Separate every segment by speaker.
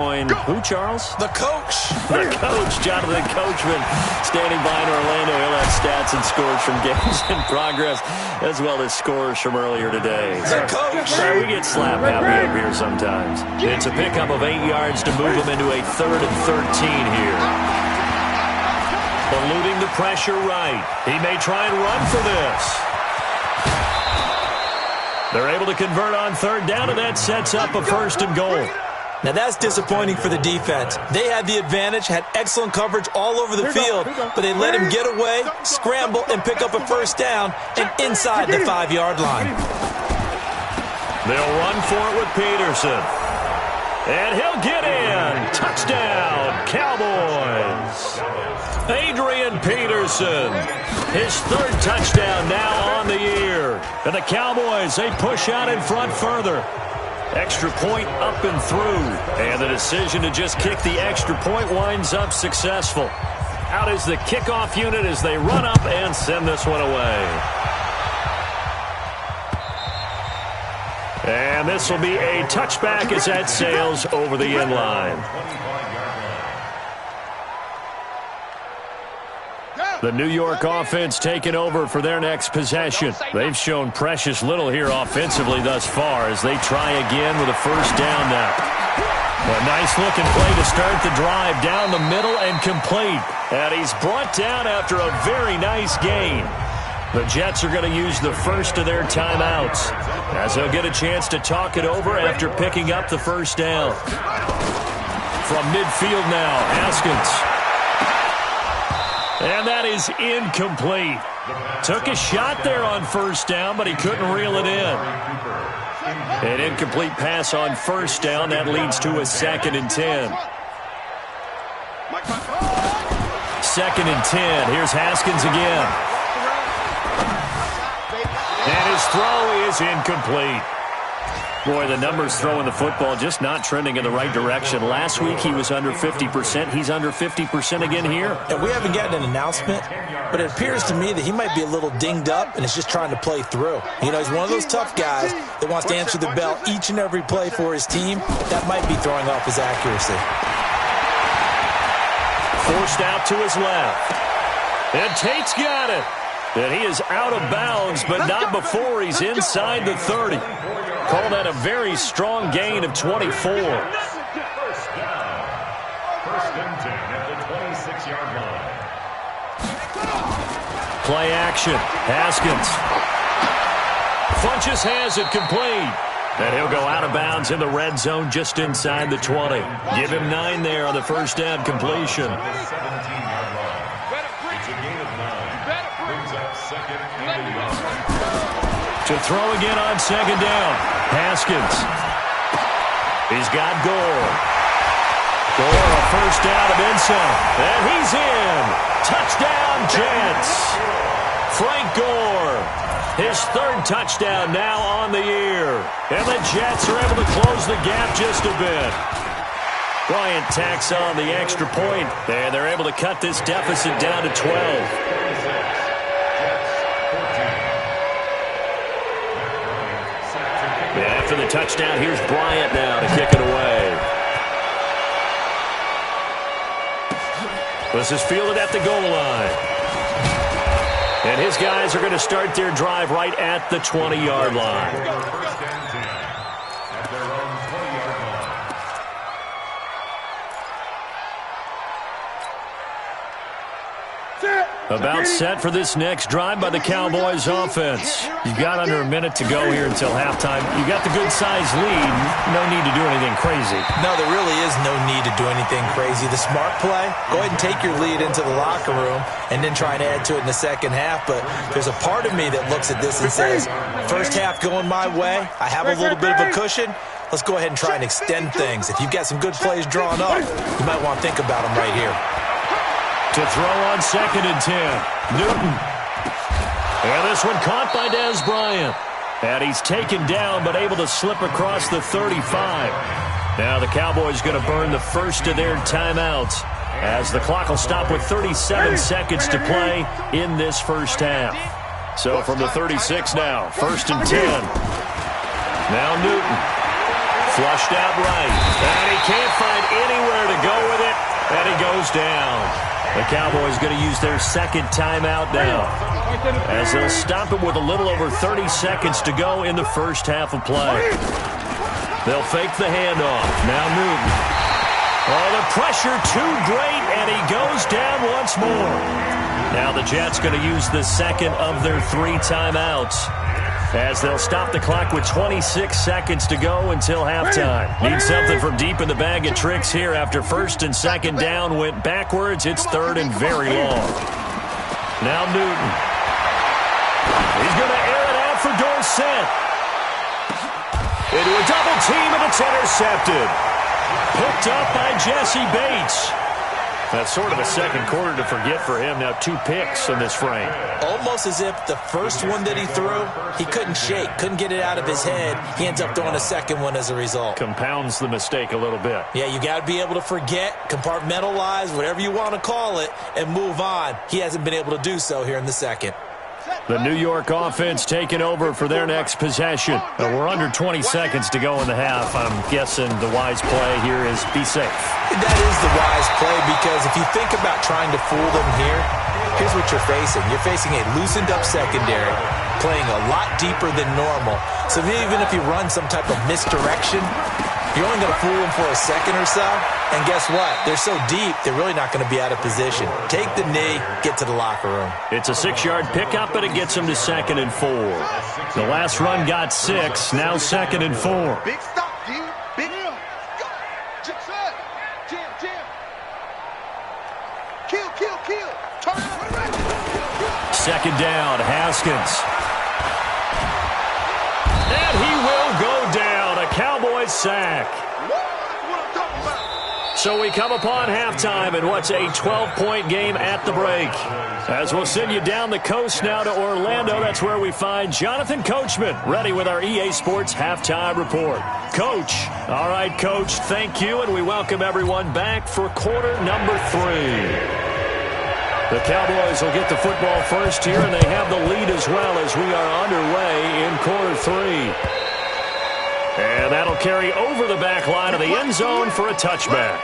Speaker 1: Who, Charles?
Speaker 2: The coach.
Speaker 1: The coach, Jonathan Coachman, standing by in Orlando. He'll have stats and scores from games in progress, as well as scores from earlier today.
Speaker 2: The coach.
Speaker 1: Sorry, we get slap happy up here sometimes. It's a pickup of 8 yards to move them into a 3rd and 13 here. Eluding the pressure right. He may try and run for this. They're able to convert on 3rd down, and that sets up a 1st and goal.
Speaker 2: Now that's disappointing for the defense. They had the advantage, had excellent coverage all over the field, but they let him get away, scramble, and pick up a 1st down and inside the 5-yard line.
Speaker 1: They'll run for it with Peterson. And he'll get in. Touchdown, Cowboys. Adrian Peterson. His 3rd touchdown now on the year. And the Cowboys, they push out in front further. Extra point up and through. And the decision to just kick the extra point winds up successful. Out is the kickoff unit as they run up and send this one away. And this will be a touchback as that sails over the end line. The New York offense taking over for their next possession. They've shown precious little here offensively thus far as they try again with a 1st down now. A nice-looking play to start the drive down the middle and complete. And he's brought down after a very nice gain. The Jets are going to use the first of their timeouts as they'll get a chance to talk it over after picking up the 1st down. From midfield now, Haskins. And that is incomplete. Took a shot there on 1st down, but he couldn't reel it in. An incomplete pass on 1st down. That leads to a 2nd and 10. 2nd and 10. Here's Haskins again. And his throw is incomplete. Boy, the numbers throwing the football just not trending in the right direction. Last week he was under 50%. He's under 50% again here.
Speaker 2: And we haven't gotten an announcement, but it appears to me that he might be a little dinged up and is just trying to play through. You know, he's one of those tough guys that wants to answer the bell each and every play for his team. That might be throwing off his accuracy.
Speaker 1: Forced out to his left. And Tate's got it. And he is out of bounds, but not before he's inside the 30. Call that a very strong gain of 24.
Speaker 3: First and 10 at the 26-yard line.
Speaker 1: Play action. Haskins. Funches has it complete. And he'll go out of bounds in the red zone just inside the 20. Give him 9 there on the 1st down completion. To throw again on 2nd down. Haskins. He's got Gore. Gore, a 1st down of inside. And he's in. Touchdown, Jets. Frank Gore. His 3rd touchdown now on the year. And the Jets are able to close the gap just a bit. Bryant tacks on the extra point. And they're able to cut this deficit down to 12. After the touchdown, here's Bryant now to kick it away. This is fielded at the goal line. And his guys are going to start their drive right at the 20-yard line. About set for this next drive by the Cowboys offense. You've got under a minute to go here until halftime. You got the good-sized lead. No need to do anything crazy.
Speaker 2: No, there really is no need to do anything crazy. The smart play, go ahead and take your lead into the locker room and then try and add to it in the 2nd half. But there's a part of me that looks at this and says, 1st half going my way. I have a little bit of a cushion. Let's go ahead and try and extend things. If you've got some good plays drawn up, you might want to think about them right here.
Speaker 1: To throw on 2nd and 10. Newton. And this one caught by Dez Bryant. And he's taken down but able to slip across the 35. Now the Cowboys going to burn the first of their timeouts as the clock will stop with 37 seconds to play in this 1st half. So from the 36 now, 1st and 10. Now Newton. Flushed out right. And he can't find anywhere to go with it. And he goes down. The Cowboys going to use their second timeout now, as they'll stop it with a little over 30 seconds to go in the first half of play. They'll fake the handoff. Now Newton. Oh, the pressure too great, and he goes down once more. Now the Jets going to use the second of their 3 timeouts, as they'll stop the clock with 26 seconds to go until halftime. Need something from deep in the bag of tricks here after first and second down went backwards. It's third and very long. Now Newton. He's going to air it out for Dorsett. Into a double team, and it's intercepted. Picked up by Jesse Bates. That's sort of a second quarter to forget for him. Now 2 picks in this frame.
Speaker 2: Almost as if the first one that he threw, he couldn't shake, couldn't get it out of his head. He ends up throwing a second one as a result.
Speaker 1: Compounds the mistake a little bit.
Speaker 2: Yeah, you got to be able to forget, compartmentalize, whatever you want to call it, and move on. He hasn't been able to do so here in the second.
Speaker 1: The New York offense taking over for their next possession. We're under 20 seconds to go in the half. I'm guessing the wise play here is be safe.
Speaker 2: That is the wise play, because if you think about trying to fool them here, here's what you're facing. You're facing a loosened-up secondary, playing a lot deeper than normal. So even if you run some type of misdirection, you're only going to fool them for a second or so. And guess what? They're so deep, they're really not going to be out of position. Take the knee, get to the locker room.
Speaker 1: It's a 6-yard pickup, and it gets them to 2nd and 4. The last run got 6, now 2nd and 4.
Speaker 4: Big stop, G. Big. Go. Jim. Kill. Turn around.
Speaker 1: Second down, Haskins. And he will go down. A Cowboys sack. So we come upon halftime in what's a 12-point game at the break. As we'll send you down the coast now to Orlando, that's where we find Jonathan Coachman, ready with our EA Sports halftime report. Coach. All right, Coach, thank you, and we welcome everyone back for quarter number 3. The Cowboys will get the football first here, and they have the lead as well as we are underway in quarter 3. And that'll carry over the back line of the end zone for a touchback.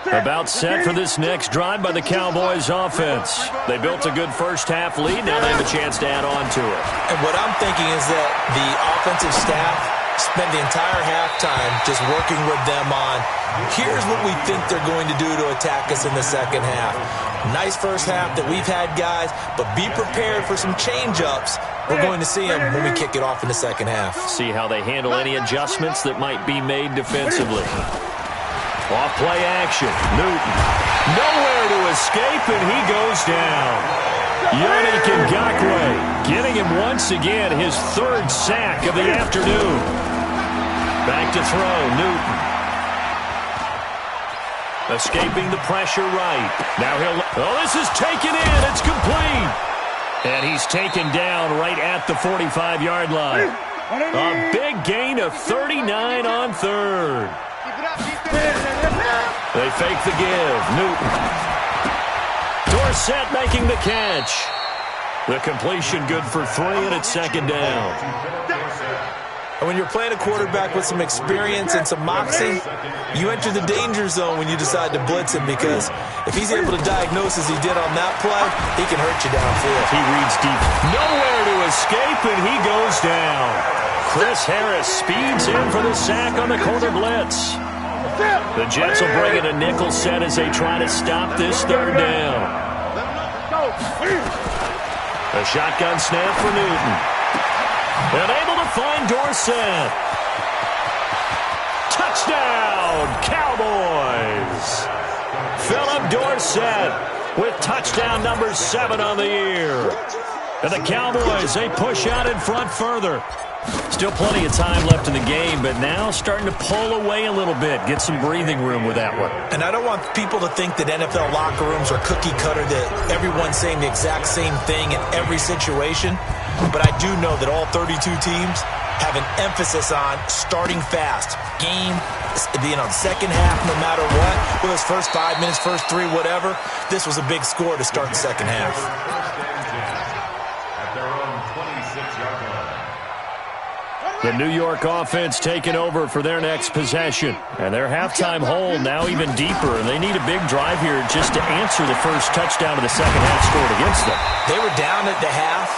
Speaker 1: About set for this next drive by the Cowboys offense. They built a good first half lead. Now they have a chance to add on to it.
Speaker 2: And what I'm thinking is that the offensive staff spent the entire halftime just working with them on, here's what we think they're going to do to attack us in the second half. Nice first half that we've had, guys, but be prepared for some change-ups. We're going to see them when we kick it off in the second half.
Speaker 1: See how they handle any adjustments that might be made defensively. Off play action. Newton. Nowhere to escape, and he goes down. Yannick Ngakoue getting him once again his 3rd sack of the afternoon. Back to throw, Newton. Escaping the pressure right. Now this is taken in. It's complete. And he's taken down right at the 45-yard line. A big gain of 39 on 3rd. They fake the give. Newton. Dorsett making the catch. The completion good for 3, and it's 2nd down.
Speaker 2: And when you're playing a quarterback with some experience and some moxie, you enter the danger zone when you decide to blitz him, because if he's able to diagnose as he did on that play, he can hurt you downfield.
Speaker 1: He reads deep. Nowhere to escape, and he goes down. Chris Harris speeds in for the sack on the corner blitz. The Jets will bring in a nickel set as they try to stop this 3rd down. A shotgun snap for Newton. And able to find Dorsett. Touchdown, Cowboys. Philip Dorsett with touchdown number 7 on the year. And the Cowboys, they push out in front further. Still plenty of time left in the game, but now starting to pull away a little bit. Get some breathing room with that one.
Speaker 2: And I don't want people to think that NFL locker rooms are cookie cutter, that everyone's saying the exact same thing in every situation. But I do know that all 32 teams have an emphasis on starting fast. Game being on second half no matter what. Whether it's first 5 minutes, first 3, whatever. This was a big score to start the second half.
Speaker 1: The New York offense taking over for their next possession. And their halftime hole now even deeper, and they need a big drive here just to answer the first touchdown of the second half scored against them.
Speaker 2: They were down at the half.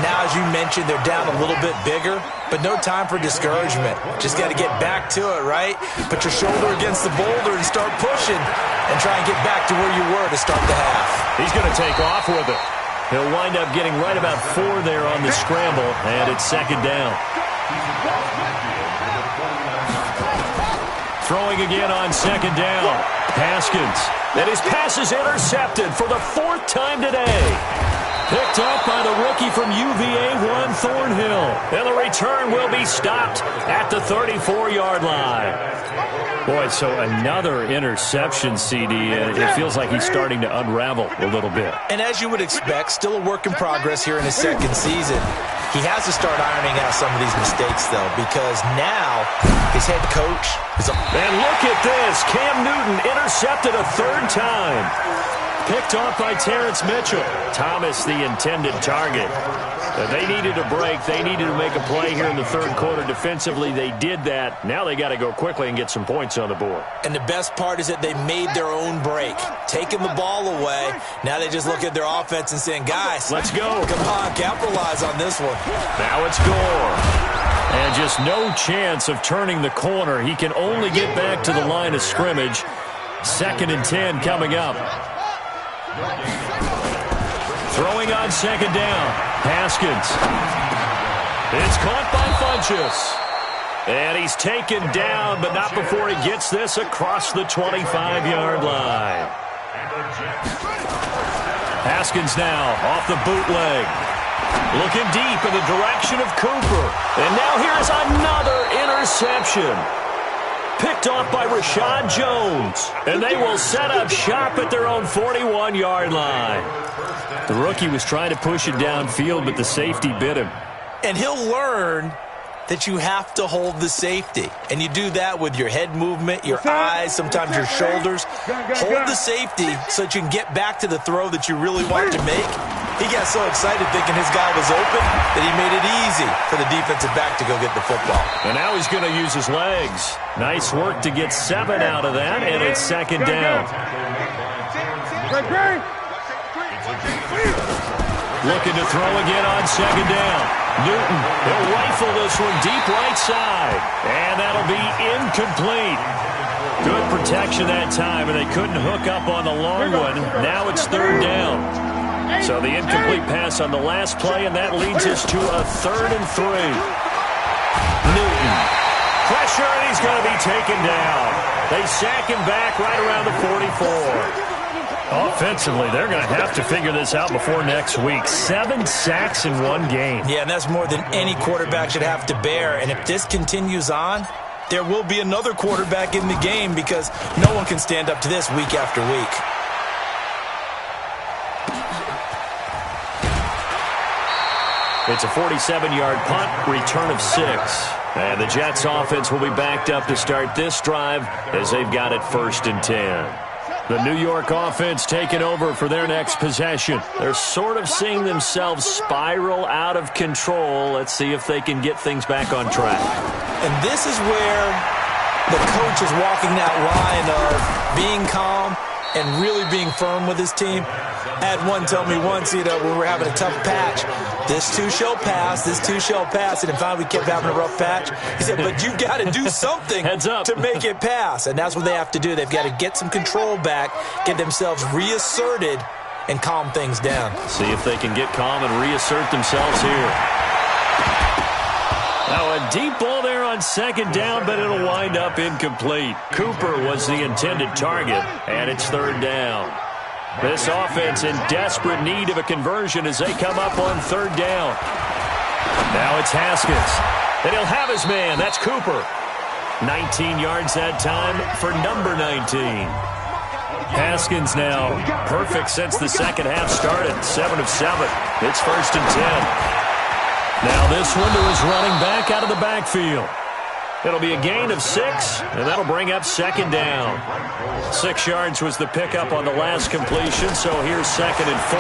Speaker 2: Now, as you mentioned, they're down a little bit bigger, but no time for discouragement. Just got to get back to it, right? Put your shoulder against the boulder and start pushing and try and get back to where you were to start the half.
Speaker 1: He's going to take off with it. He'll wind up getting right about 4 there on the scramble, and it's second down. Throwing again on second down. Haskins. And his pass is intercepted for the 4th time today. Picked up by the rookie from UVA, Juan Thornhill. And the return will be stopped at the 34-yard line. Boy, so another interception, CD. It feels like he's starting to unravel a little bit.
Speaker 2: And as you would expect, still a work in progress here in his second season. He has to start ironing out some of these mistakes, though, because now his head coach is up.
Speaker 1: And look at this. Cam Newton intercepted a 3rd time. Picked off by Terrence Mitchell. Thomas, the intended target. They needed a break. They needed to make a play here in the 3rd quarter. Defensively, they did that. Now they got to go quickly and get some points on the board.
Speaker 2: And the best part is that they made their own break. Taking the ball away. Now they just look at their offense and saying, guys,
Speaker 1: let's go.
Speaker 2: Come on, capitalize on this one.
Speaker 1: Now it's Gore. And just no chance of turning the corner. He can only get back to the line of scrimmage. 2nd and 10 coming up. Throwing on second down. Haskins. It's caught by Funchess. And he's taken down, but not before he gets this across the 25-yard line. Haskins now off the bootleg. Looking deep in the direction of Cooper. And now here's another interception. Picked off by Rashad Jones. And they will set up shop at their own 41-yard line. The rookie was trying to push it downfield, but the safety bit him.
Speaker 2: And he'll learn that you have to hold the safety. And you do that with your head movement, your eyes, sometimes your shoulders. Hold the safety so that you can get back to the throw that you really want to make. He got so excited thinking his guy was open that he made it easy for the defensive back to go get the football.
Speaker 1: And now he's going to use his legs. Nice work to get 7 out of that, and it's second down. Looking to throw again on second down. Newton, he'll rifle this one deep right side. And that'll be incomplete. Good protection that time, and they couldn't hook up on the long one. Now it's 3rd down. So the incomplete pass on the last play, and that leads us to a 3rd and 3. Newton. Pressure, and he's going to be taken down. They sack him back right around the 44. Offensively, they're going to have to figure this out before next week. 7 sacks in 1 game.
Speaker 2: Yeah, and that's more than any quarterback should have to bear. And if this continues on, there will be another quarterback in the game because no one can stand up to this week after week.
Speaker 1: It's a 47-yard punt, return of 6. And the Jets offense will be backed up to start this drive as they've got it 1st and 10. The New York offense taking over for their next possession. They're sort of seeing themselves spiral out of control. Let's see if they can get things back on track.
Speaker 2: And this is where the coach is walking that line of being calm and really being firm with his team. I had one tell me once, when we were having a tough patch, this too shall pass, this too shall pass. And finally we kept having a rough patch. He said, but you've got to do something to make it pass. And that's what they have to do. They've got to get some control back, get themselves reasserted, and calm things down.
Speaker 1: See if they can get calm and reassert themselves here. Now a deep ball there on second down, but it'll wind up incomplete. Cooper was the intended target, and it's 3rd down. This offense in desperate need of a conversion as they come up on 3rd down. Now it's Haskins. And he'll have his man. That's Cooper. 19 yards that time for number 19. Haskins now perfect since the second half started. 7 of 7. It's 1st and 10. Now this one to his running back out of the backfield. It'll be a gain of 6, and that'll bring up 2nd down. 6 yards was the pickup on the last completion, so here's 2nd and 4.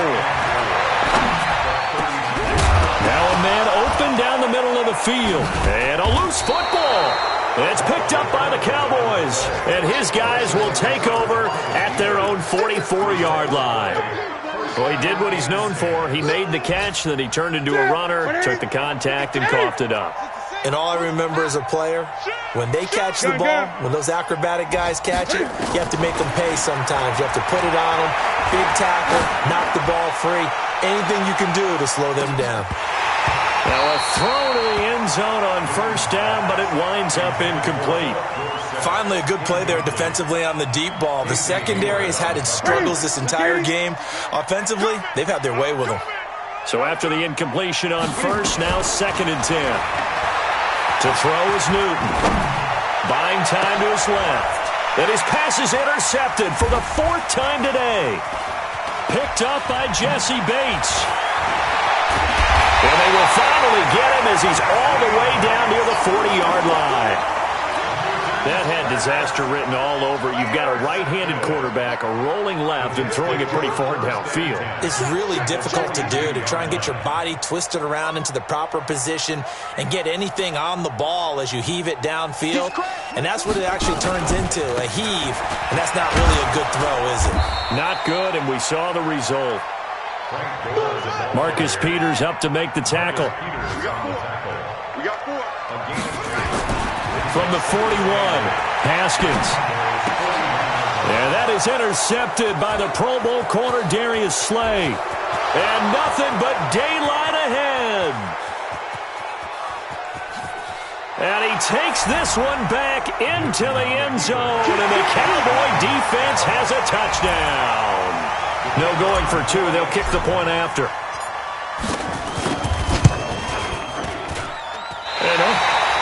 Speaker 1: Now a man open down the middle of the the field. And a loose football. It's picked up by the Cowboys. And his guys will take over at their own 44-yard line. Well, he did what he's known for. He made the catch, then he turned into a runner, took the contact, and coughed it up.
Speaker 2: And all I remember as a player, when they catch the ball, when those acrobatic guys catch it, you have to make them pay sometimes. You have to put it on them, big tackle, knock the ball free, anything you can do to slow them down.
Speaker 1: Now a throw to the end zone on first down, but it winds up incomplete.
Speaker 2: Finally, a good play there defensively on the deep ball. The secondary has had its struggles this entire game. Offensively, they've had their way with them.
Speaker 1: So after the incompletion on first, now 2nd and 10. To throw is Newton. Buying time to his left. And his pass is intercepted for the 4th time today. Picked up by Jesse Bates. And they will finally get him as he's all the way down near the 40-yard line. That had disaster written all over. You've got a right-handed quarterback, a rolling left, and throwing it pretty far downfield.
Speaker 2: It's really difficult to do, to try and get your body twisted around into the proper position and get anything on the ball as you heave it downfield. And that's what it actually turns into, a heave. And that's not really a good throw, is it?
Speaker 1: Not good, and we saw the result. Marcus Peters up to make the tackle.
Speaker 4: We got 4.
Speaker 1: From the 41, Haskins. And that is intercepted by the Pro Bowl corner Darius Slay. And nothing but daylight ahead. And he takes this one back into the end zone, and the Cowboy defense has a touchdown. No going for 2. They'll kick the point after.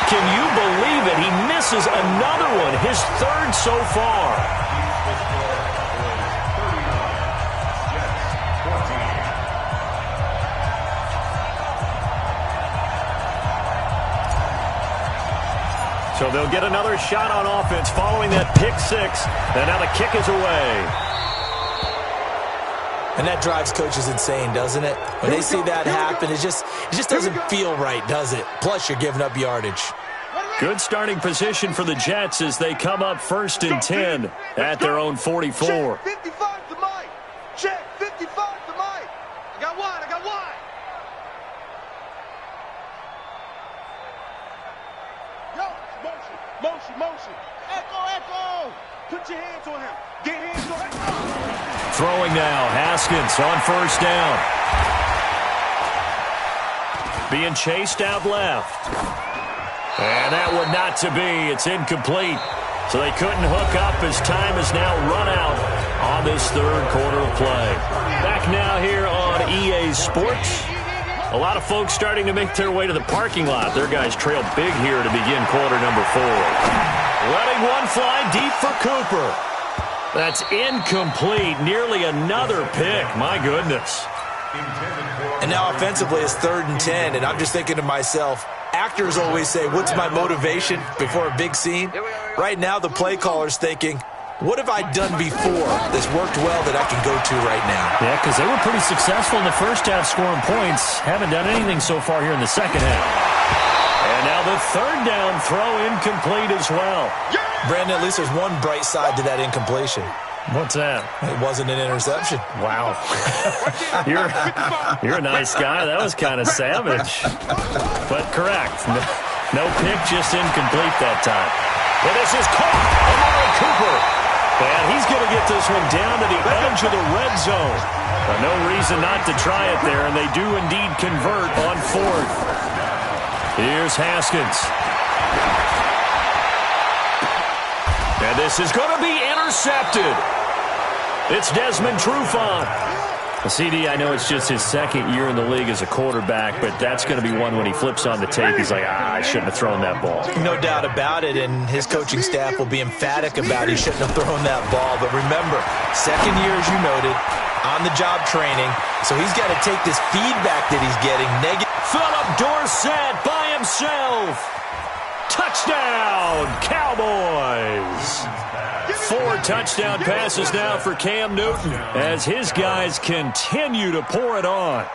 Speaker 1: Can you believe it? He misses another one, his 3rd so far. So they'll get another shot on offense following that pick 6, and now the kick is away.
Speaker 2: And that drives coaches insane, doesn't it? When they see that happen, it just doesn't feel right, does it? Plus, you're giving up yardage.
Speaker 1: Good starting position for the Jets as they come up 1st and 10 at their own 44.
Speaker 4: Check 55 to Mike. Check 55 to Mike. I got one. Yo, motion. Echo. Put your hands on him. Get hands on him.
Speaker 1: Throwing now, Haskins on first down. Being chased out left. And that one not to be. It's incomplete. So they couldn't hook up as time has now run out on this 3rd quarter of play. Back now here on EA Sports. A lot of folks starting to make their way to the parking lot. Their guys trail big here to begin quarter number 4. Letting one fly deep for Cooper. That's incomplete. Nearly another pick. My goodness.
Speaker 2: And now offensively it's 3rd and 10, and I'm just thinking to myself, actors always say, what's my motivation before a big scene? Right now the play caller's thinking, what have I done before that's worked well that I can go to right now?
Speaker 1: Yeah, because they were pretty successful in the first half scoring points. Haven't done anything so far here in the second half. And now the 3rd down throw incomplete as well.
Speaker 2: Brandon, at least there's one bright side to that incompletion.
Speaker 1: What's that?
Speaker 2: It wasn't an interception.
Speaker 1: Wow. You're a nice guy. That was kind of savage. But correct. No pick, just incomplete that time. But this is caught. Amari Cooper. And he's going to get this one down to the edge of the red zone. No reason not to try it there, and they do indeed convert on 4th. Here's Haskins. And this is going to be intercepted. It's Desmond Trufant. CD, I know it's just his 2nd year in the league as a quarterback, but that's going to be one when he flips on the tape. He's like, I shouldn't have thrown that ball.
Speaker 2: No doubt about it, and his coaching staff will be emphatic about he shouldn't have thrown that ball. But remember, 2nd year, as you noted, on-the-job training, so he's got to take this feedback that he's getting.
Speaker 1: Philip Dorsett by himself. Touchdown, Cowboys. 4 touchdown passes now for Cam Newton as his guys continue to pour it on.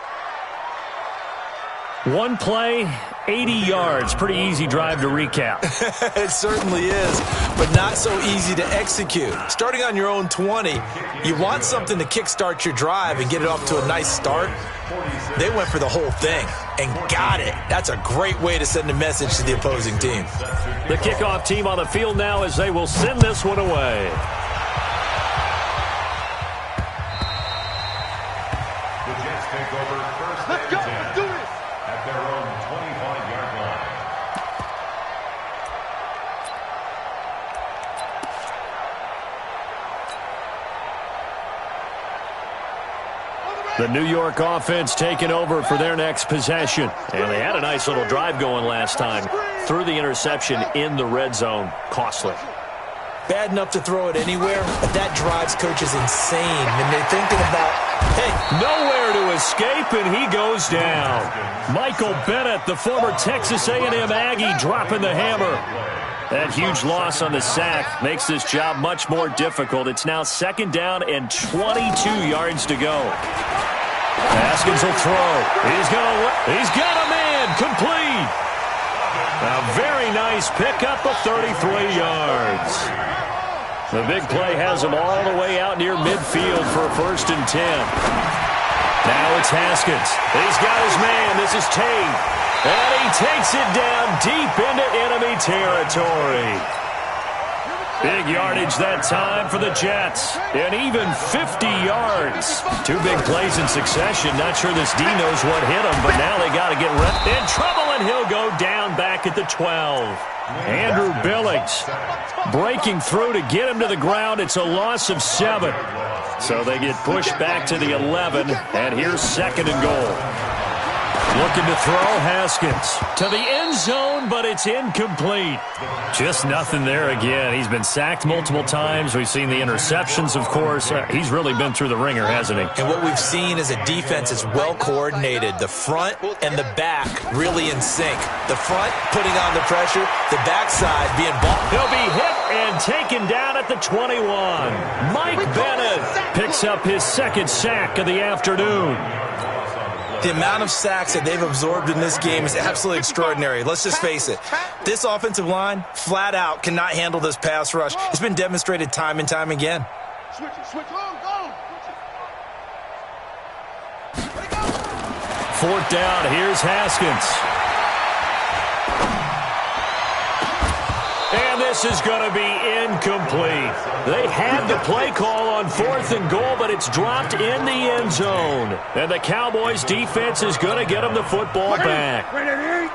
Speaker 1: One play, 80 yards. Pretty easy drive to recap.
Speaker 2: It certainly is, but not so easy to execute. Starting on your own 20, you want something to kickstart your drive and get it off to a nice start. They went for the whole thing and got it. That's a great way to send a message to the opposing team.
Speaker 1: The kickoff team on the field now as they will send this one away.
Speaker 3: The Jets take over first and 10
Speaker 4: Let's do this.
Speaker 3: at their own 25-yard line.
Speaker 1: The New York offense taking over for their next possession. And they had a nice little drive going last time. Threw the interception in the red zone. Costly.
Speaker 2: Bad enough to throw it anywhere, but that drives coaches insane when they're thinking about, hey,
Speaker 1: nowhere to escape, and he goes down. Michael Bennett, the former Texas A&M Aggie, dropping the hammer. That huge loss on the sack makes this job much more difficult. It's now 2nd down and 22 yards to go. Haskins will throw. He's got a man complete. A very nice pickup of 33 yards. The big play has him all the way out near midfield for a 1st and 10. Now it's Haskins. He's got his man. This is Tate. And he takes it down deep into enemy territory. Big yardage that time for the Jets. And even 50 yards. 2 big plays in succession. Not sure this D knows what hit him, but now they got to get in trouble, and he'll go down back at the 12. Andrew Billings breaking through to get him to the ground. It's a loss of 7. So they get pushed back to the 11, and here's 2nd and goal. Looking to throw, Haskins to the end zone, but it's incomplete. Just nothing there again. He's been sacked multiple times. We've seen the interceptions, of course. He's really been through the ringer, hasn't he?
Speaker 2: And what we've seen is a defense that's well coordinated. The front and the back really in sync. The front putting on the pressure, the backside being ball.
Speaker 1: He'll be hit and taken down at the 21. Mike Bennett picks up his 2nd sack of the afternoon.
Speaker 2: The amount of sacks that they've absorbed in this game is absolutely extraordinary. Let's just face it. This offensive line, flat out, cannot handle this pass rush. It's been demonstrated time and time again.
Speaker 4: Switch it, go.
Speaker 1: 4th down, here's Haskins. And this is going to be incomplete. They had the play call on 4th and goal, but it's dropped in the end zone. And the Cowboys defense is going to get them the football back.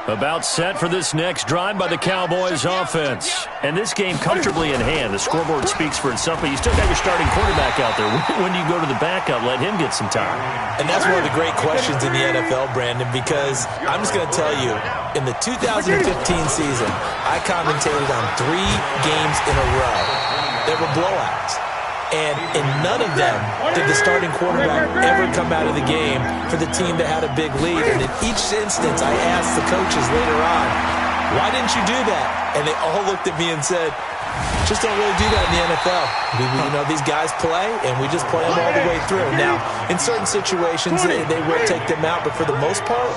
Speaker 1: About set for this next drive by the Cowboys offense. And this game comfortably in hand. The scoreboard speaks for itself, but you still got your starting quarterback out there. When you go to the backup, let him get some time.
Speaker 2: And that's one of the great questions in the NFL, Brandon, because I'm just going to tell you, in the 2015 season, I commentated on 3 games in a row. There were blowouts. And in none of them did the starting quarterback ever come out of the game for the team that had a big lead. And in each instance, I asked the coaches later on, why didn't you do that? And they all looked at me and said, just don't really do that in the NFL. You know, these guys play, and we just play them all the way through. Now, in certain situations, they will take them out, but for the most part,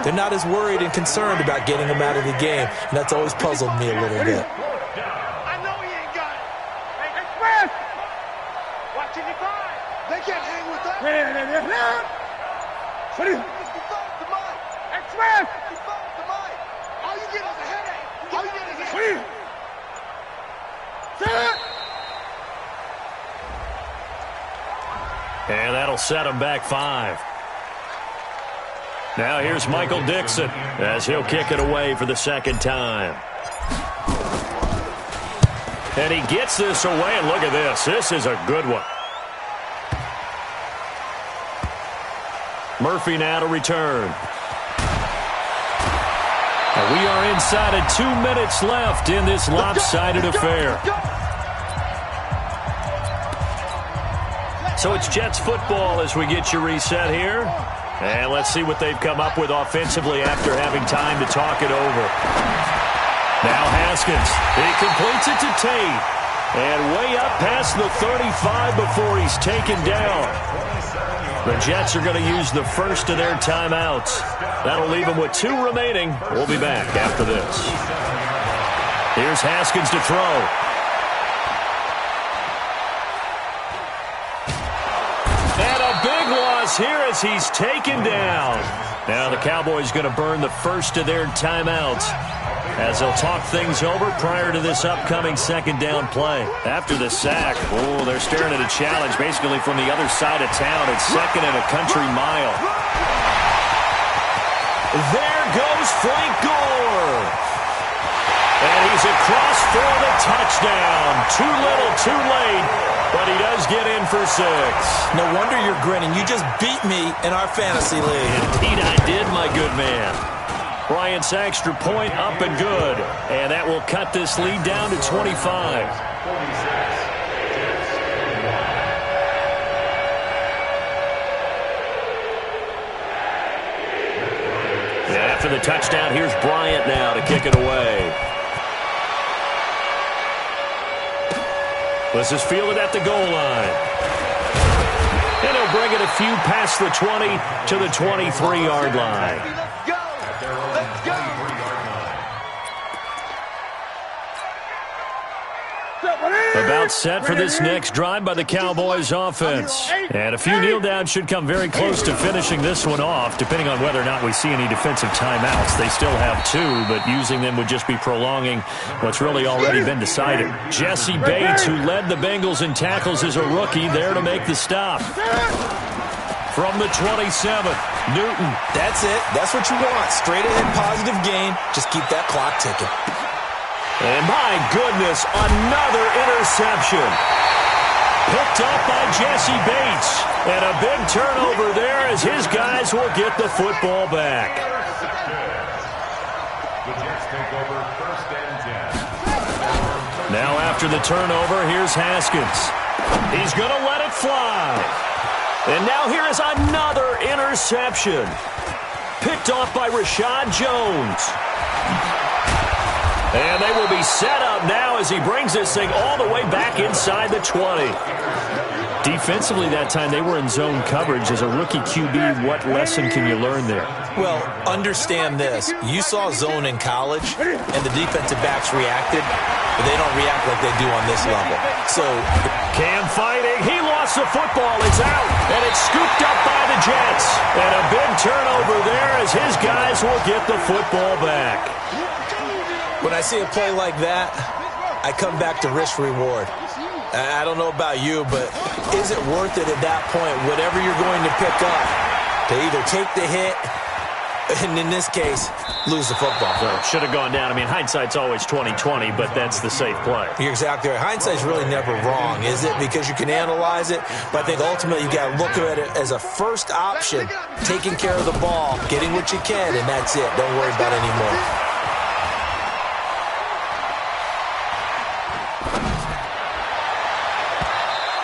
Speaker 2: they're not as worried and concerned about getting them out of the game. And that's always puzzled me a little bit.
Speaker 4: I know he ain't got it. Hey, Express! Watch it, they can't hang with that. What is it? Express! All you get is a headache. All you get is a headache.
Speaker 1: And that'll set him back 5. Now here's Michael Dixon as he'll kick it away for the 2nd time. And he gets this away, and look at this. This is a good one. Murphy now to return. And we are inside of 2 minutes left in this lopsided affair. So it's Jets football as we get you reset here. And let's see what they've come up with offensively after having time to talk it over. Now Haskins. He completes it to Tate. And way up past the 35 before he's taken down. The Jets are going to use the first of their timeouts. That'll leave them with 2 remaining. We'll be back after this. Here's Haskins to throw. And a big loss here as he's taken down. Now the Cowboys going to burn the first of their timeouts as they'll talk things over prior to this upcoming second down play. After the sack, they're staring at a challenge basically from the other side of town. It's second and a country mile. There goes Frank Gore. And he's across for the touchdown. Too little, too late, but he does get in for 6.
Speaker 2: No wonder you're grinning. You just beat me in our fantasy league.
Speaker 1: Indeed I did, my good man. Bryant's extra point up and good. And that will cut this lead down to 25. After the touchdown, here's Bryant now to kick it away. This is fielded at the goal line. And he'll bring it a few past the 20 to the 23-yard line.
Speaker 4: Let's go!
Speaker 1: About set for this next drive by the Cowboys offense. And a few kneel downs should come very close to finishing this one off, depending on whether or not we see any defensive timeouts. They still have 2, but using them would just be prolonging what's really already been decided. Jesse Bates, who led the Bengals in tackles as a rookie, there to make the stop. From the 27th, Newton.
Speaker 2: That's it. That's what you want. Straight ahead positive gain. Just keep that clock ticking.
Speaker 1: And my goodness, another interception. Picked up by Jesse Bates. And a big turnover there as his guys will get the football back.
Speaker 3: The Jets take over 1st and 10.
Speaker 1: Now after the turnover, here's Haskins. He's going to let it fly. And now here is another interception. Picked off by Rashad Jones. And they will be set up now as he brings this thing all the way back inside the 20. Defensively that time, they were in zone coverage. As a rookie QB, what lesson can you learn there?
Speaker 2: Well, understand this. You saw zone in college, and the defensive backs reacted, but they don't react like they do on this level. So,
Speaker 1: Cam fighting. He lost the football. It's out, and it's scooped up by the Jets. And a big turnover there as his guys will get the football back.
Speaker 2: When I see a play like that, I come back to risk-reward. I don't know about you, but is it worth it at that point, whatever you're going to pick up, to either take the hit, and in this case, lose the football?
Speaker 1: Well, should have gone down. I mean, hindsight's always 20/20, but that's the safe play.
Speaker 2: You're exactly right. Hindsight's really never wrong, is it? Because you can analyze it, but I think ultimately you got to look at it as a first option, taking care of the ball, getting what you can, and that's it. Don't worry about it anymore.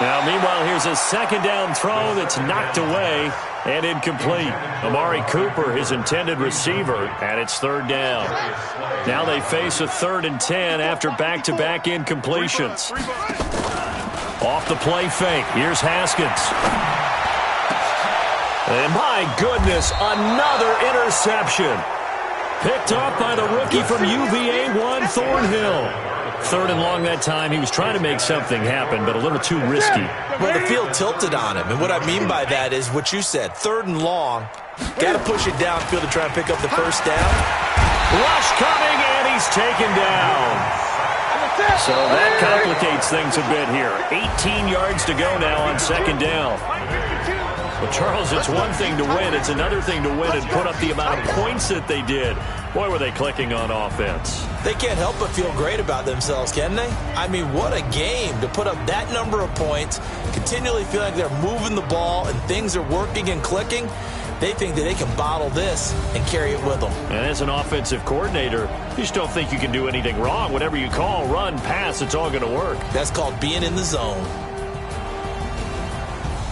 Speaker 1: Now, meanwhile, here's a second down throw that's knocked away and incomplete. Amari Cooper, his intended receiver, and it's 3rd down. Now they face a 3rd and 10 after back-to-back incompletions. Off the play fake, here's Haskins. And my goodness, another interception. Picked off by the rookie from UVA, Juan Thornhill. 3rd and long that time. He was trying to make something happen, but a little too risky.
Speaker 2: Well, the field tilted on him, and what I mean by that is what you said. 3rd and long, got to push it downfield to try and pick up the first down.
Speaker 1: Rush coming, and he's taken down. So that complicates things a bit here. 18 yards to go now on 2nd down. Well, Charles, it's one thing to win. It's another thing to win and put up the amount of points that they did. Boy, were they clicking on offense.
Speaker 2: They can't help but feel great about themselves, can they? I mean, what a game to put up that number of points, continually feel like they're moving the ball and things are working and clicking. They think that they can bottle this and carry it with them.
Speaker 1: And as an offensive coordinator, you just don't think you can do anything wrong. Whatever you call, run, pass, it's all going to work.
Speaker 2: That's called being in the zone.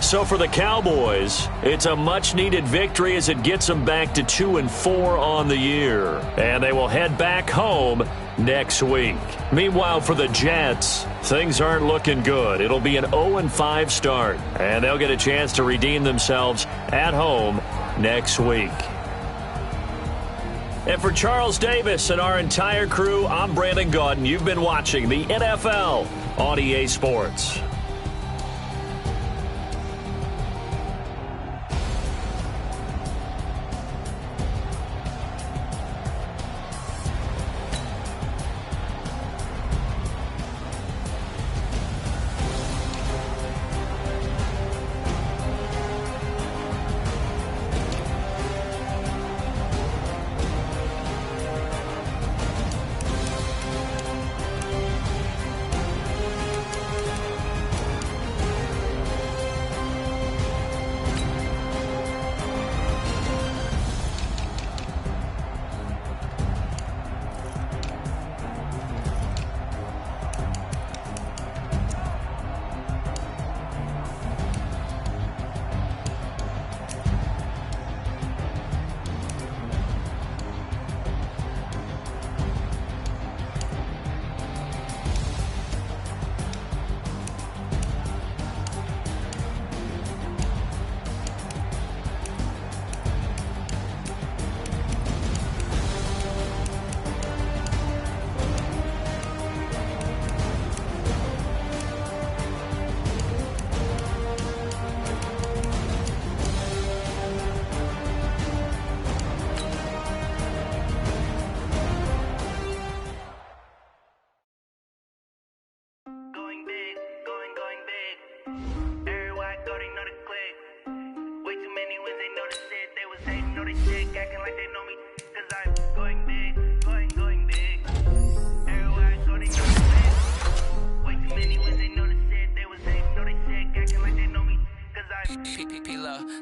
Speaker 1: So for the Cowboys, it's a much-needed victory as it gets them back to 2-4 on the year. And they will head back home next week. Meanwhile, for the Jets, things aren't looking good. It'll be an 0-5 start, and they'll get a chance to redeem themselves at home next week. And for Charles Davis and our entire crew, I'm Brandon Gaudin. You've been watching the NFL on EA Sports.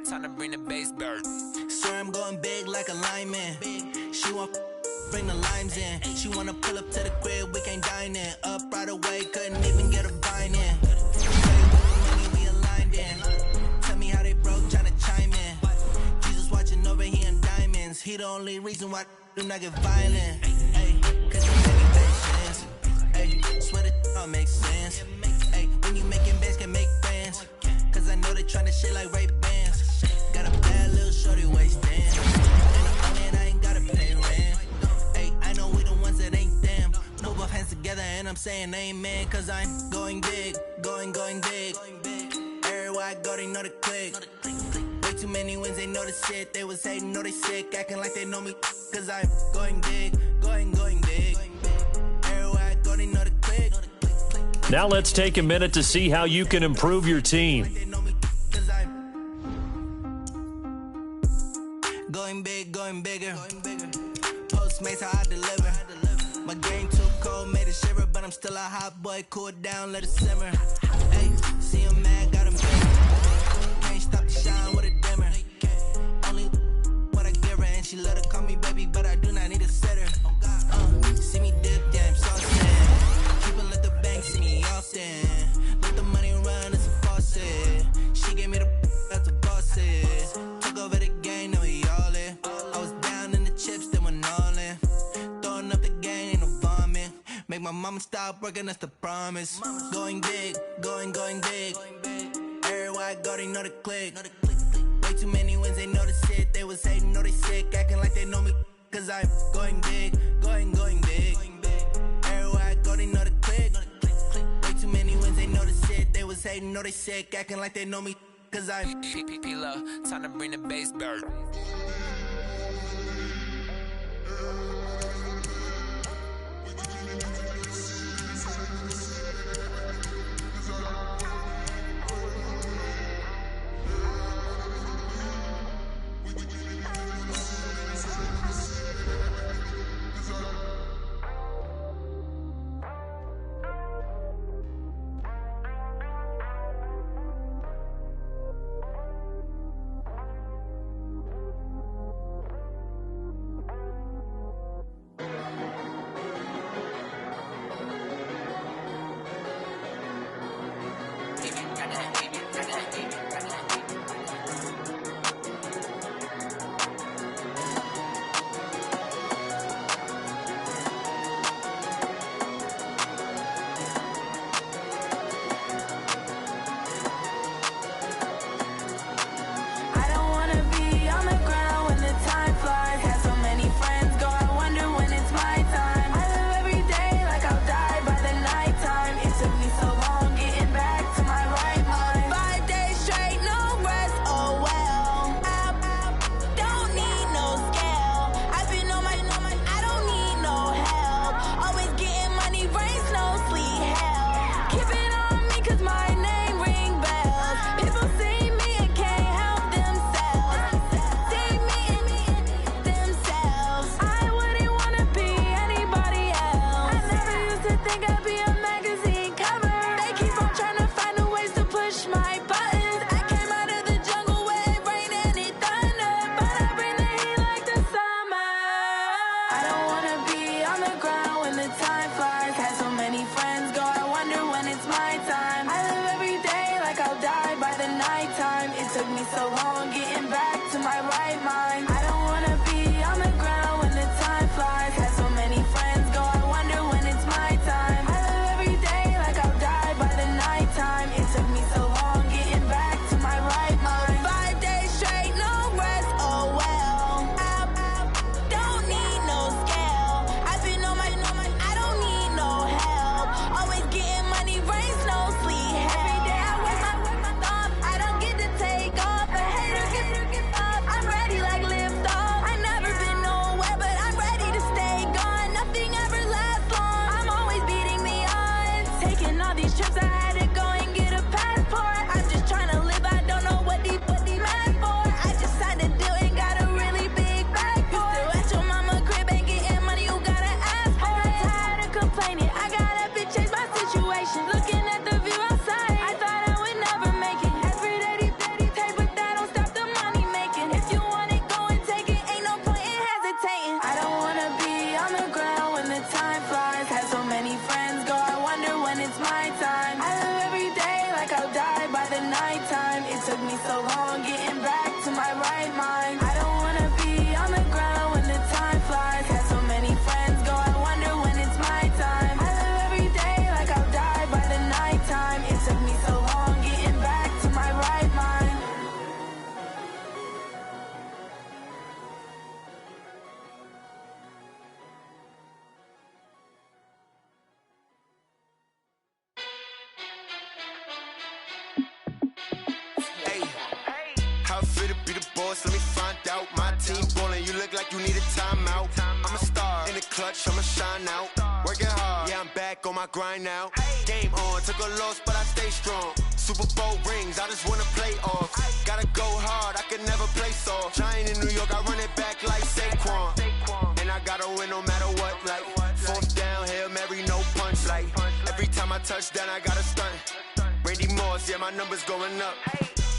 Speaker 5: Time to bring the bass bird. Swear I'm going big like a lineman. She want bring the limes in. She wanna pull up to the crib, we can't dine in. Up right away, couldn't even get a vine in. Money we aligned in. Tell me how they broke, tryna chime in. Jesus watching over here in diamonds. He the only reason why do not get violent. Ay, cause you make me patience. Ay, swear that all makes sense. Ay, when you making bands can make friends. Cause I know they tryna shit like Ray Bans. Got a bad little shorty waist dance. And I ain't gotta pay rent. Ay, I know we the ones that ain't them. Move both hands together and I'm saying amen. Cause I'm going big, going big. Everywhere I go they know the click. Way too many wins, they know the shit. They was hating, know they sick, acting like they know me. Cause I'm going big, going big. Everywhere I go they know the click.
Speaker 1: Now let's take a minute to see how you can improve your team.
Speaker 5: Going big, going bigger. Postmates how I deliver. My game too cold, made it shiver, but I'm still a hot boy. Cool it down, let it simmer. Hey, see him mad, got him big. Can't stop the shine with a dimmer. Only what I give her, and she let her call me baby, but I do not need a sitter. See me dip, damn saucy. People let the bank see me often. Let the money run, it's a faucet. She gave me the that's a boss it. Took over the game, now we all in. I was down in the chips, then went all in. Throwing up the game, ain't no vomit. Make my mama stop working, that's the promise. Going big, going big. Everywhere I go, they know the click. Way too many wins, they know the shit. They was hating, know they sick, acting like they know me. Cause I'm going big, going big. Everywhere I go, they know the click. Way too many wins, they know the shit. They was hating, know they sick, acting like they know me. Cause I'm P-P-P-Lo, time to bring the bass bird.
Speaker 6: it's my time. I live every day like I'll die by the nighttime. It took me so long getting back to my right mind. I don't wanna be on the ground when the time flies. Had so many friends go, I wonder when it's my time. I live every day like I'll die by the nighttime. It took me so long getting back to my right mind.
Speaker 7: How it feel to be the boss? Let me find out. My team ballin', you look like you need a timeout. I'm a star in the clutch, I'ma shine out. Working hard, yeah, I'm back on my grind now. Game on, took a loss, but I stay strong. Super Bowl rings, I just wanna play off. Gotta go hard, I can never play soft. Giant in New York, I run it back like Saquon. And I gotta win no matter what, like fourth down, Hail Mary, no punch. Like every time I touch down, I gotta stunt. Randy Moss, yeah, my numbers going up.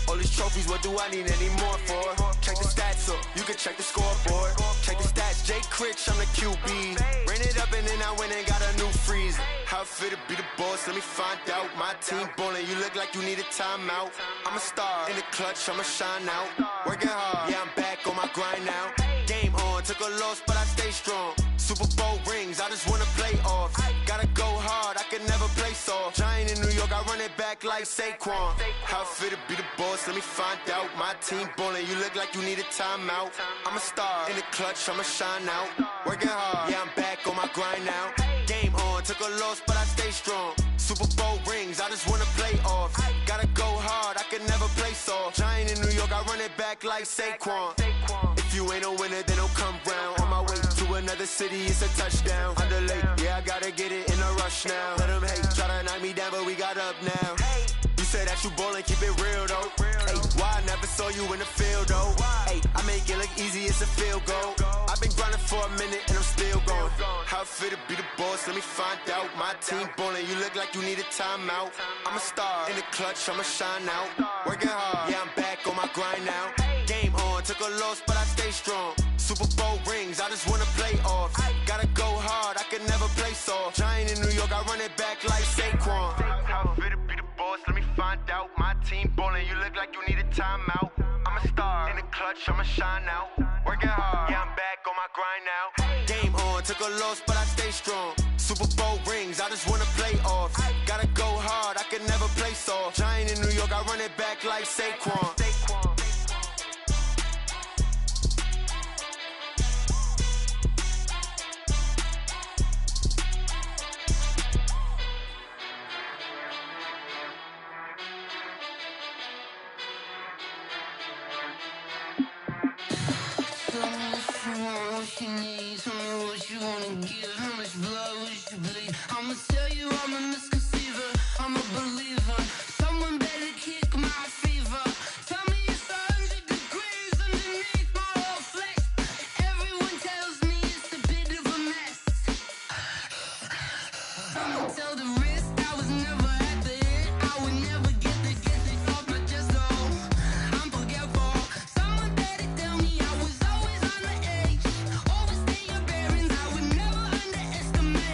Speaker 7: All these trophies, what do I need any more for? Check the stats up, you can check the scoreboard. Check the stats, Jake Critch, I'm the QB. Ran it up and then I went and got a new freeze. How it feel to be the boss, let me find out. My team ballin', you look like you need a timeout. I'm a star in the clutch, I'ma shine out. Working hard, yeah, I'm back on my grind now. Game on, took a loss, but I stay strong. Super Bowl rings, I just wanna play off. Gotta go hard, I can never play soft. Giant in New York, I run it back like Saquon. How it feel to be the boss, let me find out. My team ballin', you look like you need a timeout. I'm a star in the clutch, I'ma shine out. Working hard, yeah, I'm back on my grind now. Game on, took a loss, but I stay strong. Super Bowl rings, I just wanna play off. Gotta go hard, I can never play soft. Giant in New York, I run it back like Saquon. If you ain't a winner, then don't come round. On my way to another city, it's a touchdown. Underlay, yeah, I gotta get it in a rush now. Let them hate, try to knock me down, but we got up now. You say that you ballin', keep it real though. Hey, why I never saw you in the field though? Hey, I make it look easy, it's a field goal. I've been grinding for a minute and I'm still going. How it feel to be the boss, let me find out. My team ballin', you look like you need a timeout. I'm a star in the clutch, I'ma shine out. Working hard, yeah, I'm back on my grind now. Game on, took a loss, but I stay strong. Super Bowl rings, I just wanna play off. Gotta go hard, I can never play soft. Giant in New York, I run it back like Saquon. How it feel to be the boss, let me find out. My team ballin', you look like you need a timeout. I'm a star in the clutch, I'ma shine out. Working hard, yeah, I'm back on my grind now. Game on, took a loss, but I stay strong. Super Bowl rings, I just wanna play off. Gotta go hard, I can never play soft. Giant in New York, I run it back like Saquon.
Speaker 8: What you need, tell me what you wanna give. How much blood would you bleed? I'ma tell you I'm a misconceiver, I'm a believer. Someone better kick my fever. Tell me it's 100 degrees underneath my whole flesh. Everyone tells me it's a bit of a mess. I'ma tell the risk I was never at the end. I would never get it off my chest though. I'm forgetful. Someone better tell me I was always on the edge. Overstay your bearings, I would never underestimate.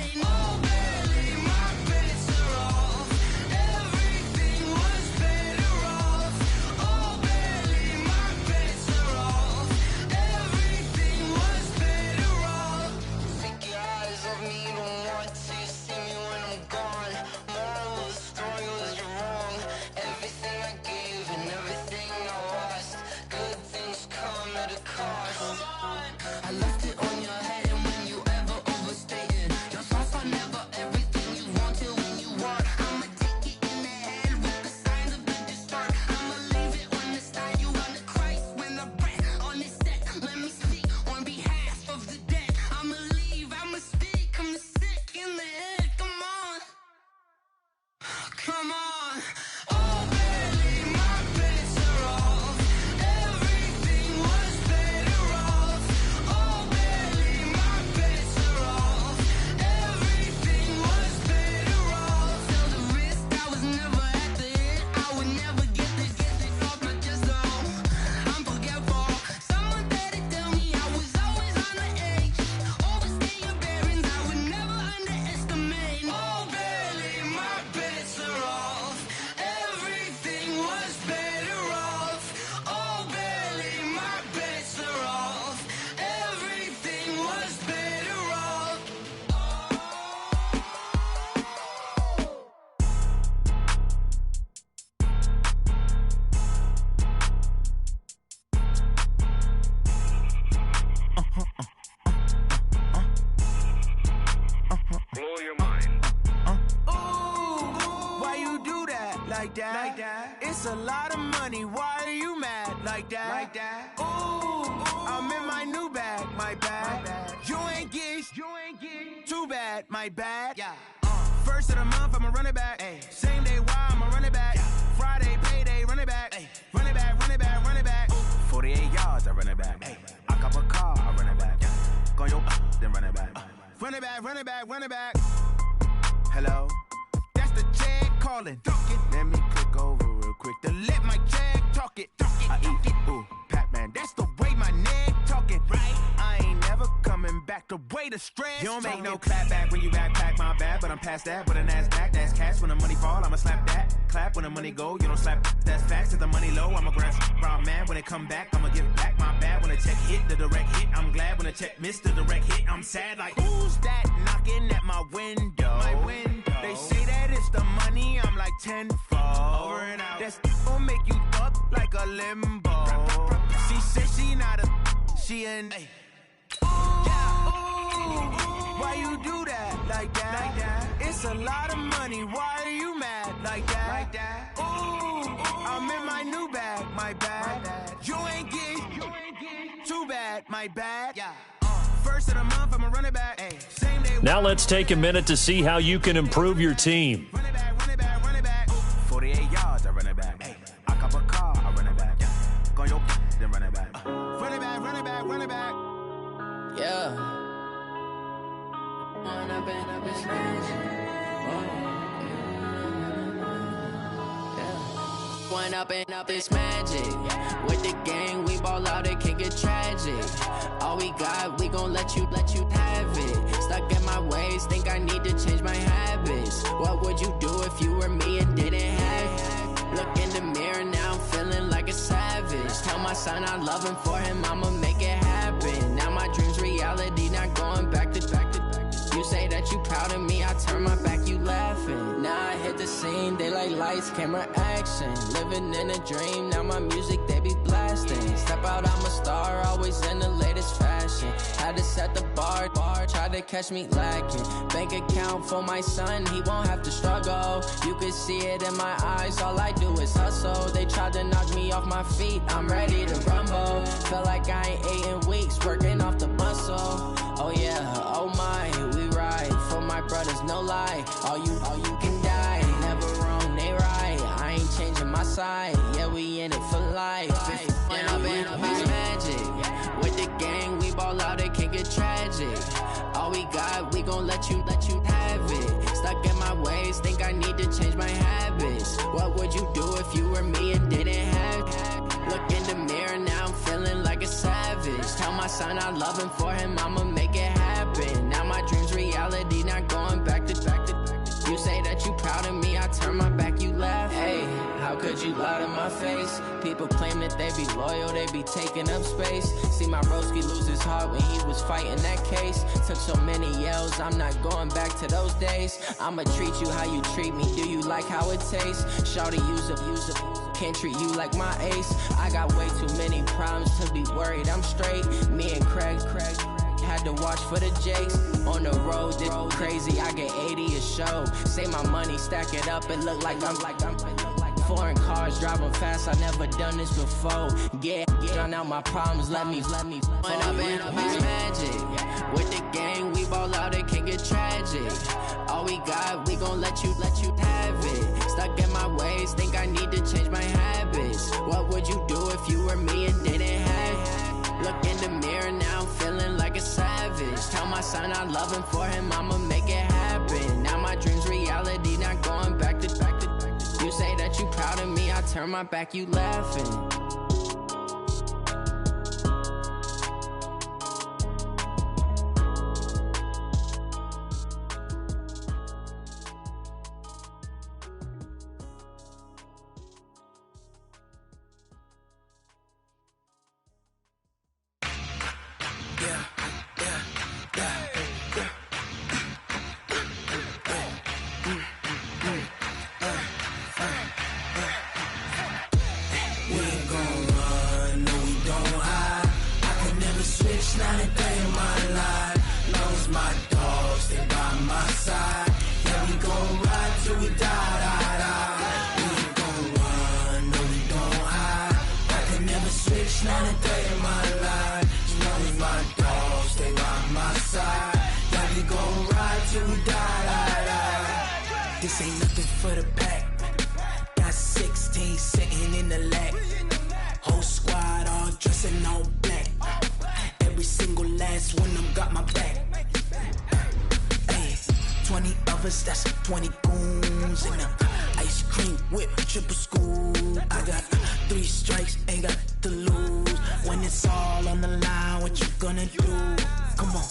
Speaker 9: like that. It's a lot of money, why are you mad like that? Ooh, I'm in my new bag, my bad. You ain't get too bad, my bad. First of the month, I'ma run it back. Same day, why I'ma run it back. Friday, payday, run it back. Run it back, run it back, run it back. 48 yards, I run it back. I cop a car, I run it back. Go yo, then run it back. Run it back, run it back, run it back. Hello, that's the jag calling. Let me click over real quick to let my jag talk it. I eat it, ooh, Pac-Man, that's the way my neck talking. Right, I ain't never coming back the way the stress. You don't make no clap back when you backpack, my bad, but I'm past that. With a NASDAQ, that's cash. When the money fall, I'ma slap that. Clap when the money go, you don't slap. That's facts. If the money low, I'ma grab round man. When it come back, I'ma give back my bad. When the check hit, the direct hit, I'm glad. When the check missed the direct hit, I'm sad. Like, who's that knocking at my window? My window. They say that it's the money, I'm like tenfold. Over and out. That's gon' make you up like a limbo. She said she not a, she an. Ooh, why you do that like that? It's a lot of money, why are you mad like that? Ooh, I'm in my new bag, my bad. You ain't get too bad, my bad. First of the month, I'ma run it back. Same day.
Speaker 1: Now let's take a minute to see how you can improve your team.
Speaker 9: Run it back, run it back, run it back. 48 yards, I run it back. I cop a car, I run it back. Go yo, then run it back. Run it back, run it back, run it back.
Speaker 5: Yeah. Run up and up is One up and up is magic. With the gang, we ball out, it can get tragic. All we got, we gon' let you have it. Stuck in my ways, think I need to change my habits. What would you do if you were me and didn't have it? Look in the mirror, now I'm feeling like a savage. Tell my son I love him, for him I'ma make it happen. Now my dream's reality, not going back to. You say that you proud of me, I turn my back, you laughing. Now I hit the scene, they like lights, camera, action. Living in a dream, now my music, they be blasting. Step out, I'm a star, always in the latest fashion. Had to set the bar, try to catch me lacking. Bank account for my son, he won't have to struggle. You can see it in my eyes, all I do is hustle. They tried to knock me off my feet, I'm ready to rumble. Feel like I ain't ate in weeks, working off the muscle. Oh yeah, oh my, we ride for my brothers, no lie. All you can die, never wrong, they right. I ain't changing my side, yeah, we in it for life. When up and up is magic. With the gang, we ball out, it can get tragic. All we got, we gon' let you have it. Stuck in my ways, think I need to change my habits. What would you do if you were me and didn't have it? Look in the mirror, now I'm feeling like a savage. Tell my son I love him, for him I'ma make it happen. Now my dream's reality, not going back to. You say that you proud of me, I turn my back, you laugh. Hey, how could you lie to my face? People claim that they be loyal, they be taking up space. See my broski lose his heart when he was fighting that case. Took so many yells, I'm not going back to those days. I'ma treat you how you treat me, do you like how it tastes? Shawty, use up, can't treat you like my ace. I got way too many problems to be worried, I'm straight. Me and Craig had to watch for the Jakes. On the road, this crazy, I get 80 a show. Say my money, stack it up, it look like I'm foreign cars, driving fast, I never done this before. Yeah, drown out my problems, let me. When up and up is magic. With the gang, we ball out, it can get tragic. All we got, we gon' let you have it. Stuck in my ways, think I need to change my habits. What would you do if you were me and didn't have it? Look in the mirror, now I'm feeling like a savage. Tell my son I love him, for him I'ma make it happen. Now my dream's reality, not going back to. You say that you proud of me, I turn my back, you laughing. till we die. This ain't nothing for the pack. Got 16 sitting in the lap. Whole squad all dressed in all black. Every single last one of them got my back. Hey, 20 of us, that's 20 goons in the ice cream whip, triple scoop. I got 3 strikes, ain't got to lose. When it's all on the line, what you gonna do? Come on,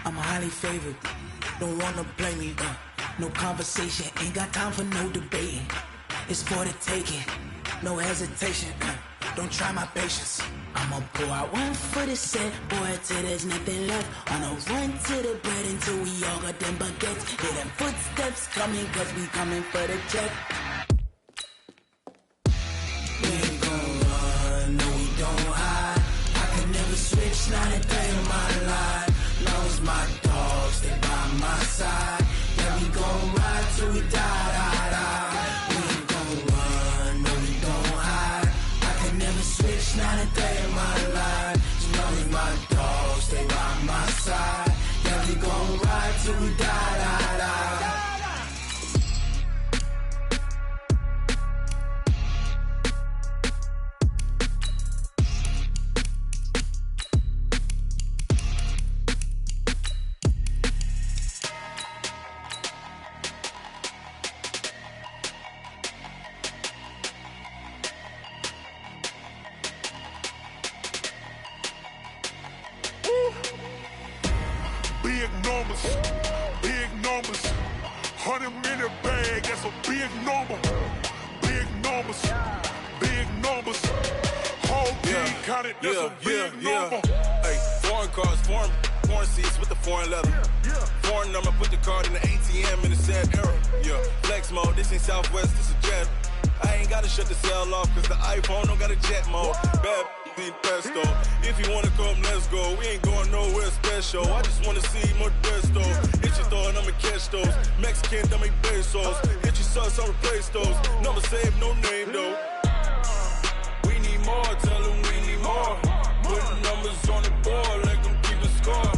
Speaker 5: I'm highly favored. Don't wanna play me, no conversation, ain't got time for no debating. It's for the taking, no hesitation. Don't try my patience. I'ma pull out one for the set, boy, till there's nothing left. On a run to the bread until we all got them baguettes. Hear them footsteps coming, cause we coming for the check. We ain't gon' run, no we don't hide. I can never switch, not a day in my life. Long as my dogs stay by my side. Yeah, we gon' ride till we die. We ain't gon' run, no we don't hide. I can never switch, not a day in my life. As long as my dogs stay by my side. Yeah, we gon' ride till we die.
Speaker 10: Big numbers, big numbers. 100 minute bag, that's a big number. Big numbers, big numbers. Whole team counted, that's a big number.
Speaker 11: Hey, foreign cars, foreign seats with the foreign leather. Foreign number, put the card in the ATM in the sad era. Yeah, flex mode, this ain't Southwest, this a jet. I ain't gotta shut the cell off, cause the iPhone don't got a jet mode. Bad need pesto. If you wanna come, let's go. We ain't going nowhere special. I just wanna see more desto. Hit your thought, I'ma catch those. Mexican, I make pesos. Hit your sus, I'll replace those. Number save, no name though. We need more, tell them we need more. Put numbers on the board, let them keep a score.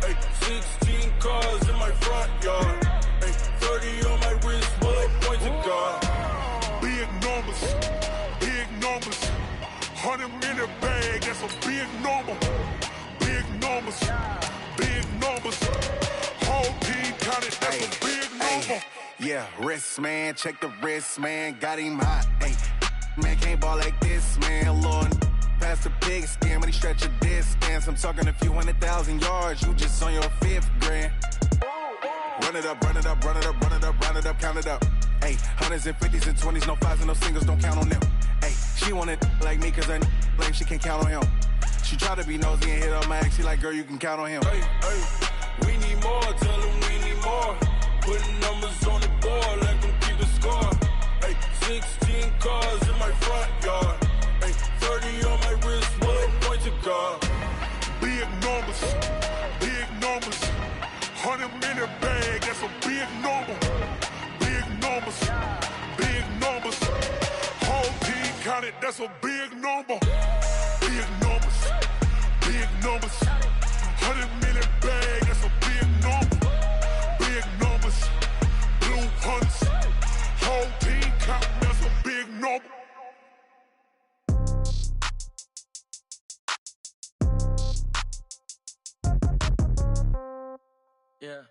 Speaker 11: Hey, 16 cars in my front yard. Hey, 30 on my wrist, bullet point to God.
Speaker 10: Big numbers, big numbers. 100 minute bag, that's a big number. Big numbers, big numbers. Whole team counted, that's a big number.
Speaker 12: Yeah, wrist man, check the wrist man, got him hot. Ay, man can't ball like this, man. Lord, past the pig skin when he stretch a distance. I'm talking a few 100,000 yards, you just on your 5th grand. Run it up, run it up, run it up, run it up, run it up, count it up. Ay, 100s and 50s and 20s, no 5s and no singles, don't count on them. Ay, she want it like me cause her lame, she can't count on him. She try to be nosy and hit up my ex, she like, girl, you can count on him.
Speaker 11: Hey, hey, we need more, tell them we need more. Putting numbers on the board, let them keep the score. Hey, 16 cars in my front yard. Hey, 30 on my wrist, bullet point to God.
Speaker 10: Big numbers, big numbers. 100 minute bag, that's a big number. Big numbers, big numbers. Whole team counted, that's a big number. Big numbers, big numbers. 100 minute bag, that's a big number. Big numbers, blue hunts. Whole team counting, that's a big number.
Speaker 5: Yeah.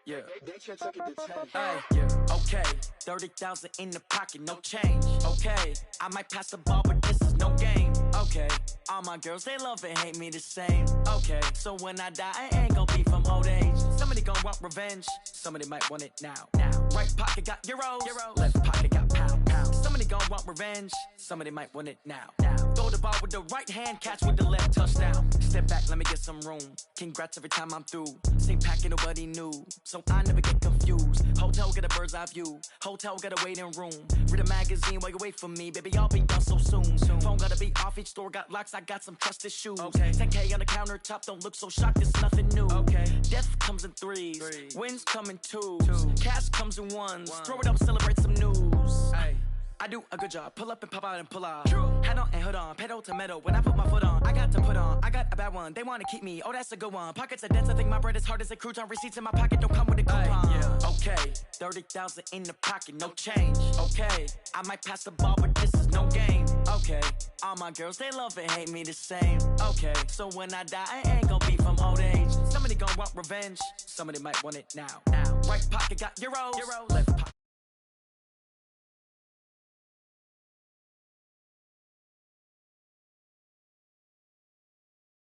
Speaker 5: Yeah. Hey, yeah. Okay. 30,000 in the pocket, no change. Okay. I might pass the ball, but this is no game. Okay. All my girls, they love and hate me the same. Okay. So when I die, I ain't gon' be from old age. Somebody gon' want revenge. Somebody might want it now. Right pocket got euros. Left pocket got pound. Somebody gon' want revenge. Somebody might want it now. Throw the ball with the right hand, catch with the left, touchdown. Step back, let me get some room. Congrats every time I'm through. Same packet, nobody knew. So I never get confused. Hotel get a bird's eye view. Hotel get a waiting room. Read a magazine while you wait for me. Baby, I'll be done so soon. Phone gotta be off, each store got locks. I got some trusted shoes. 10K on the countertop, don't look so shocked, it's nothing new. Death comes in threes. Wins come in twos. Cash comes in ones. Throw it up, celebrate some news. I do a good job. Pull up and pop out and pull out.
Speaker 13: Head on and hood on, pedal to metal. When I put my foot on, I got to put on. I got a bad one, they wanna keep me. Oh, that's a good one. Pockets are dense, I think my bread is hard as a crouton. Receipts in my pocket don't come with a coupon. Yeah. Okay, 30,000 in the pocket, no change. Okay, I might pass the ball, but this is no game. Okay, all my girls, they love and hate me the same. Okay, so when I die, I ain't gon' be from old age. Somebody gon' want revenge, somebody might want it now. Right pocket got euros, left pocket.